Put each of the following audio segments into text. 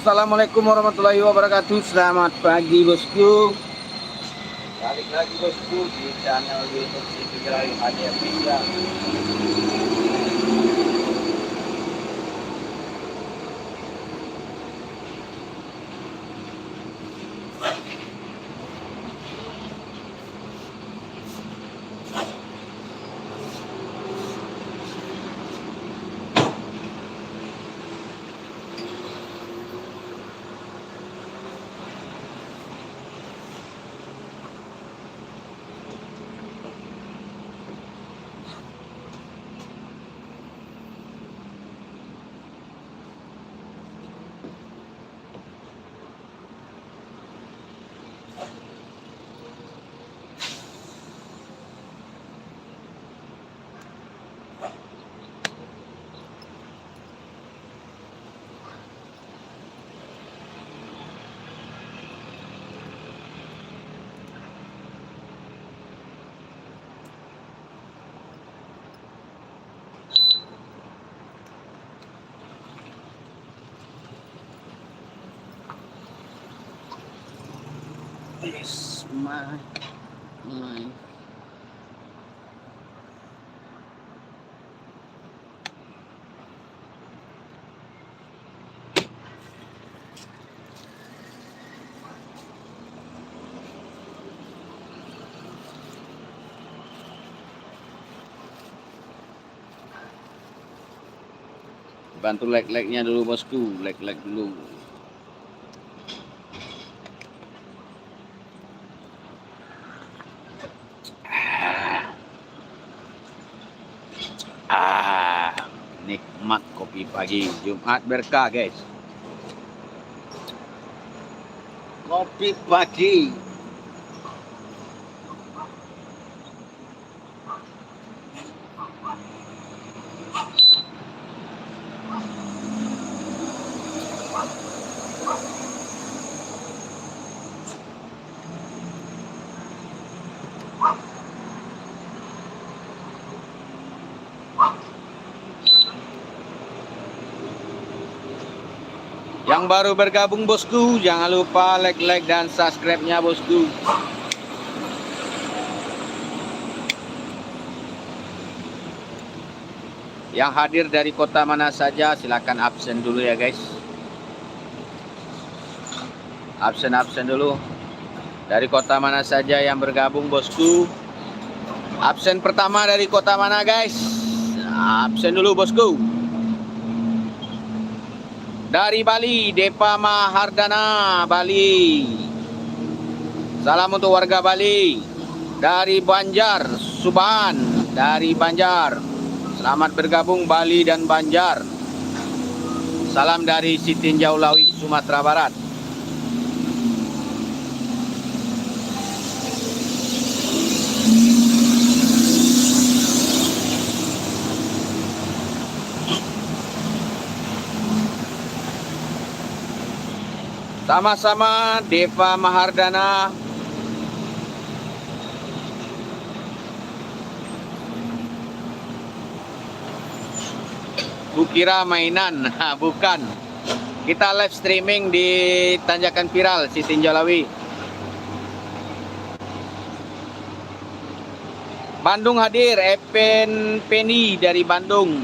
Assalamualaikum warahmatullahi wabarakatuh. Selamat pagi bosku. Balik lagi bosku di channel YouTube Siti Gerai Hadiah Pizza. Yes, my. Bantu like-like-nya dulu bosku, like-like dulu. Nikmat kopi pagi Jumat berkah guys. Kopi pagi. Yang baru bergabung bosku, jangan lupa like dan subscribe-nya bosku. Yang hadir dari kota mana saja silakan absen dulu ya guys. Absen dulu. Dari kota mana saja yang bergabung bosku. Absen pertama dari kota mana guys? Absen dulu bosku. Dari Bali, Depa Mahardana, Bali. Salam untuk warga Bali. Dari Banjar, Suban, dari Banjar. Selamat bergabung Bali dan Banjar. Salam dari Sitinjau Lawi, Sumatera Barat. Sama-sama Deva Mahardana. Kukira mainan, bukan. Kita live streaming di Tanjakan Viral, Sitinjau Lawi. Bandung hadir, Epen Pendi dari Bandung.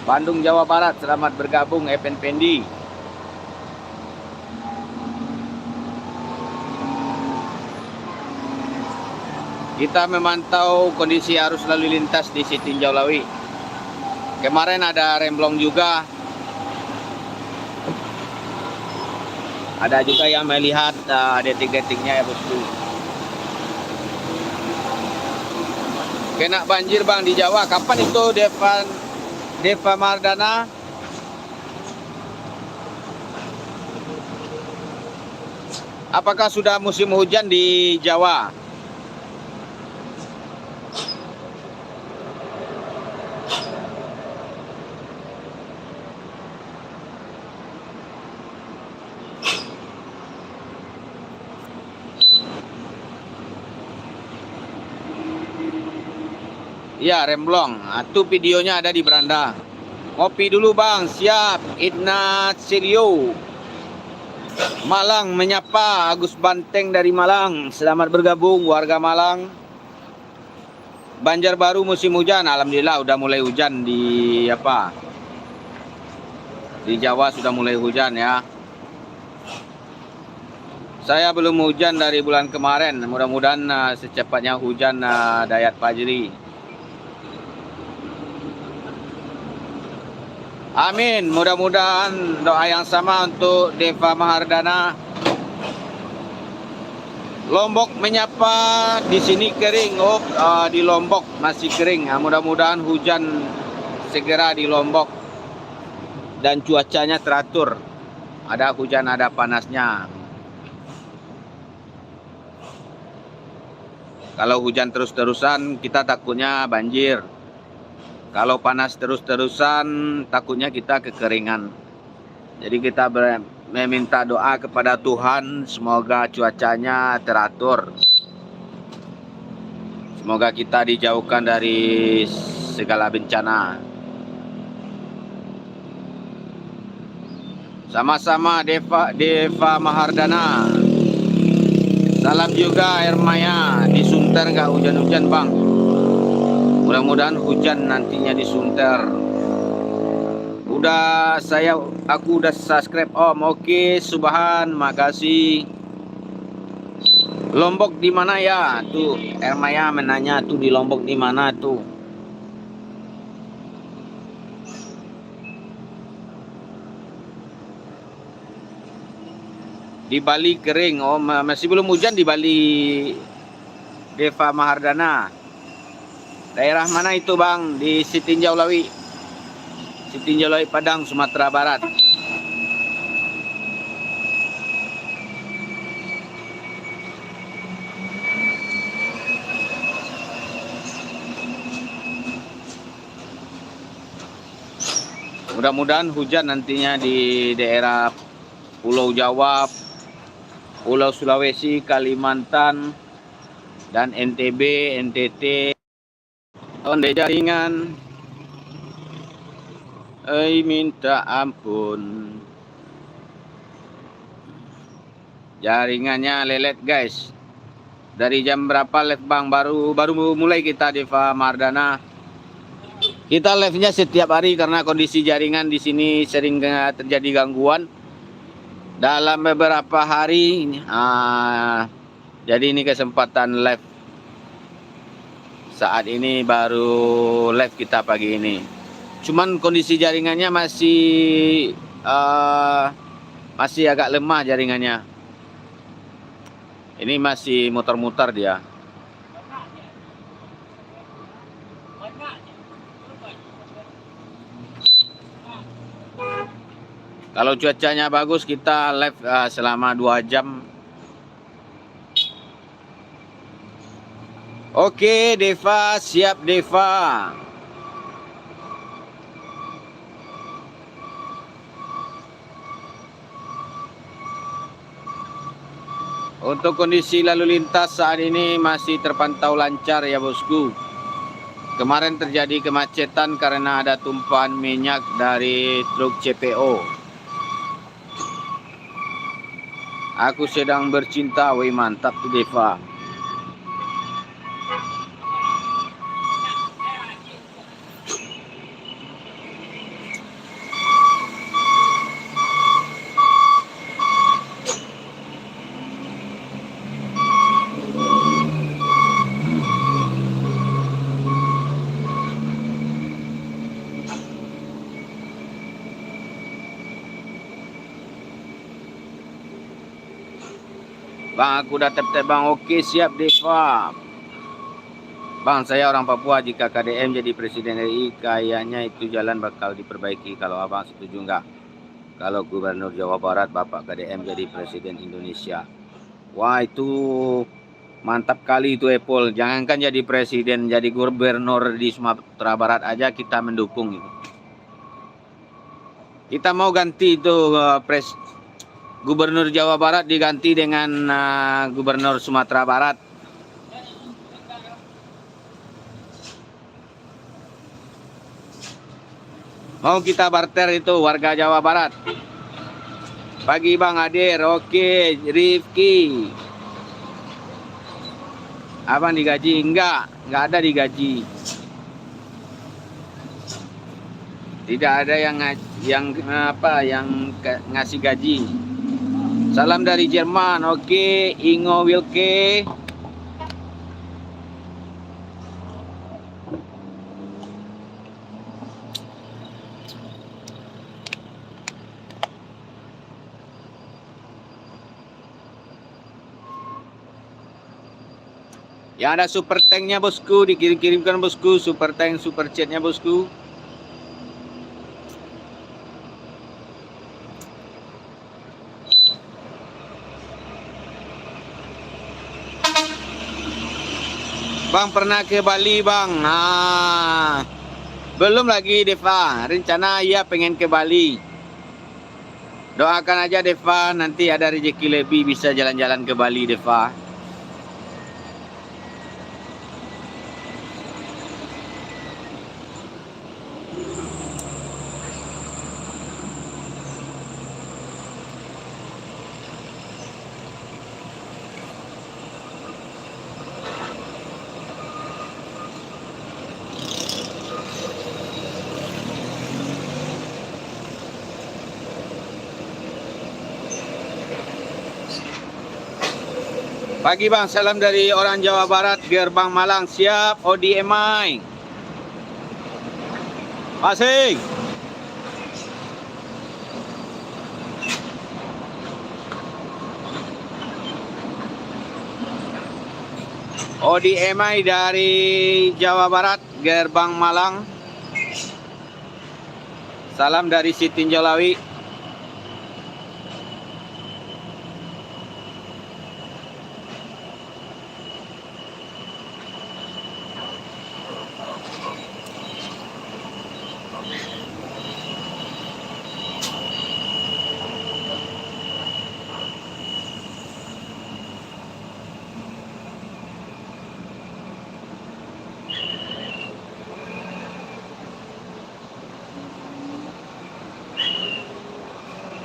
Bandung, Jawa Barat, selamat bergabung Epen Pendi. Kita memantau kondisi arus lalu lintas di Sitinjau Lawi. Kemarin ada remblong juga. Ada juga yang melihat detik-detiknya ya bosku. Kena banjir bang di Jawa. Kapan itu Deva Mardana? Apakah sudah musim hujan di Jawa? Ya, remblong. Itu videonya ada di beranda. Ngopi dulu bang, siap. Ignacio. Malang menyapa Agus Banteng dari Malang. Selamat bergabung warga Malang. Banjarbaru musim hujan, alhamdulillah udah mulai hujan di Di Jawa sudah mulai hujan ya. Saya belum hujan dari bulan kemarin. Mudah-mudahan secepatnya hujan Dayat Fajri. Amin. Mudah-mudahan doa yang sama untuk Deva Mahardana. Lombok menyapa, di sini kering. Di Lombok masih kering. Mudah-mudahan hujan segera di Lombok dan cuacanya teratur. Ada hujan, ada panasnya. Kalau hujan terus-terusan kita takutnya banjir. Kalau panas terus-terusan takutnya kita kekeringan. Jadi kita meminta doa kepada Tuhan semoga cuacanya teratur. Semoga kita dijauhkan dari segala bencana. Sama-sama Deva Mahardana. Salam juga Hermaya. Di Sunter nggak hujan-hujan bang? Mudah-mudahan hujan nantinya di Sunter. Aku udah subscribe Om. Oke, Subhan, makasih. Lombok di mana ya? Tuh, Hermaya menanya tuh di Lombok di mana tuh? Di Bali kering. Oh, masih belum hujan di Bali. Deva Mahardana. Daerah mana itu bang? Di Sitinjau Lawi. Sitinjau Lawi Padang, Sumatera Barat. Mudah-mudahan hujan nantinya di daerah Pulau Jawa, Pulau Sulawesi, Kalimantan, dan NTB, NTT. Onde jaringan, minta ampun. Jaringannya lelet guys. Dari jam berapa live bang? Baru mulai kita Deva Mardana. Kita live-nya setiap hari karena kondisi jaringan di sini sering terjadi gangguan. Dalam beberapa hari, jadi ini kesempatan live. Saat ini baru live kita pagi ini. Cuman kondisi jaringannya masih agak lemah jaringannya. Ini masih muter-muter dia. Kalau cuacanya bagus kita live selama 2 jam. Oke, Deva, siap Deva. Untuk kondisi lalu lintas saat ini masih terpantau lancar ya bosku. Kemarin terjadi kemacetan karena ada tumpahan minyak dari truk CPO. Aku sedang bercinta, wih mantap tuh Deva. Bang, aku udah tap bang. Oke, siap Deva. Bang, saya orang Papua. Jika KDM jadi presiden RI, kayaknya itu jalan bakal diperbaiki. Kalau abang setuju nggak? Kalau Gubernur Jawa Barat, Bapak KDM jadi presiden Indonesia. Wah, itu mantap kali itu Apple. Jangankan jadi presiden, jadi gubernur di Sumatera Barat aja kita mendukung itu. Kita mau ganti itu Gubernur Jawa Barat diganti dengan Gubernur Sumatera Barat. Mau kita barter itu warga Jawa Barat. Pagi Bang Adir, oke. Rifki, abang digaji? Enggak ada digaji. Tidak ada yang ngasih gaji. Salam dari Jerman, oke. Ingo Wilke. Yang ada super tanknya bosku, dikirim-kirimkan bosku, super tank, super chatnya bosku. Bang pernah ke Bali bang? Nah, belum lagi Deva, rencana ya pengen ke Bali. Doakan aja Deva, nanti ada rezeki lebih bisa jalan-jalan ke Bali Deva. Pagi bang, salam dari orang Jawa Barat, Gerbang Malang, siap ODMI. Masih. ODMI dari Jawa Barat, Gerbang Malang. Salam dari Siti Jolawi.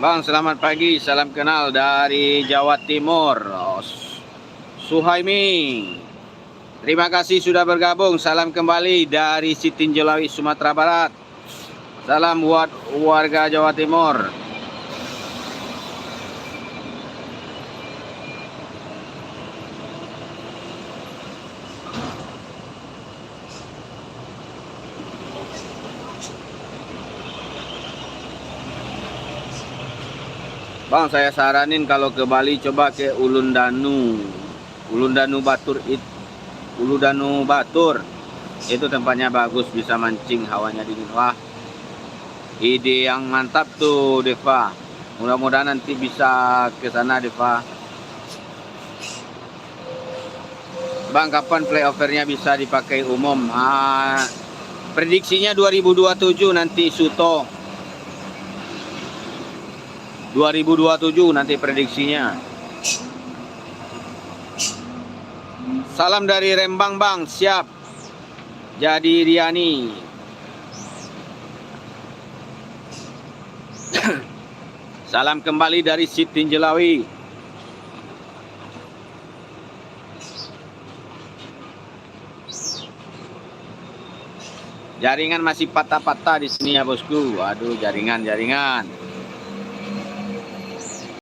Bang, selamat pagi. Salam kenal dari Jawa Timur. Suhaimi. Terima kasih sudah bergabung. Salam kembali dari Sitinjolawi, Sumatera Barat. Salam buat warga Jawa Timur. Bang, saya saranin kalau ke Bali coba ke Ulundanu. Ulundanu Batur. Itu tempatnya bagus, bisa mancing, hawanya dingin. Wah, ide yang mantap tuh Deva. Mudah-mudahan nanti bisa ke sana Deva. Bang, kapan playoffernya bisa dipakai umum? Prediksinya 2027 nanti Suto. 2027 nanti prediksinya. Salam dari Rembang bang, siap. Jadi Riani. Salam kembali dari Sitinjelawi. Jaringan masih patah-patah di sini ya bosku. Waduh, jaringan.